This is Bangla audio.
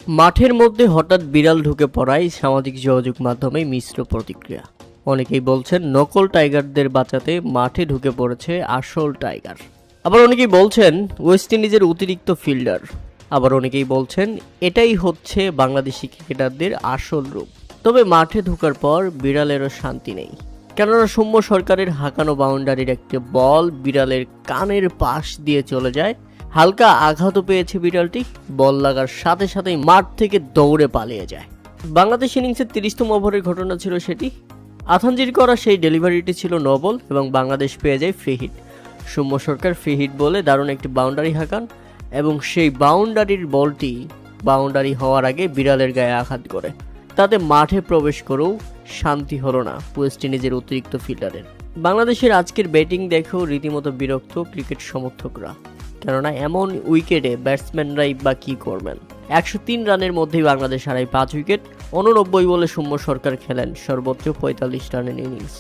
মাঠের মধ্যে হঠাৎ বিড়াল ঢুকে পড়ায় সামাজিক যোগাযোগ মাধ্যমে মিশ্র প্রতিক্রিয়া। অনেকেই বলছেন নকল টাইগারদের বাঁচাতে মাঠে ঢুকে পড়েছে আসল টাইগার। আবার অনেকেই বলছেন ওয়েস্ট ইন্ডিজের অতিরিক্ত ফিল্ডার। আবার অনেকেই বলছেন এটাই হচ্ছে বাংলাদেশি ক্রিকেটারদের আসল রূপ। তবে মাঠে ঢোকার পর বিড়ালেরও শান্তি নেই, কেননা সৌম্য সরকারের হাঁকানো বাউন্ডারির একটি বল বিড়ালের কানের পাশ দিয়ে চলে যায়। হালকা আঘাতও পেয়েছে বিড়ালটি। বল লাগার সাথে সাথেই মাঠ থেকে দৌড়ে পালিয়ে যায়। বাংলাদেশ ইনিংসের ৩০তম ওভারের ঘটনা ছিল সেটি। আথানজির করা সেই ডেলিভারিটি ছিল নো বল এবং বাংলাদেশ পেয়ে যায় ফ্রি হিট। সৌম্য সরকার ফ্রি হিট বলে দারুণ একটি বাউন্ডারি হাঁকান এবং সেই বাউন্ডারির বলটি বাউন্ডারি হওয়ার আগে বিড়ালের গায়ে আঘাত করে। তাতে মাঠে প্রবেশ করেও শান্তি হলো না ওয়েস্ট ইন্ডিজের অতিরিক্ত ফিল্ডারের। বাংলাদেশের আজকের ব্যাটিং দেখেও রীতিমতো বিরক্ত ক্রিকেট সমর্থকরা, কেননা এমন উইকেটে ব্যাটসম্যানরাই বা কী করবেন। ১০৩ রানের মধ্যেই বাংলাদেশ হারায় ৫ উইকেট। ৮৯ বলে সৌম্য সরকার খেলেন সর্বোচ্চ ৪৫ রানের ইনিংস।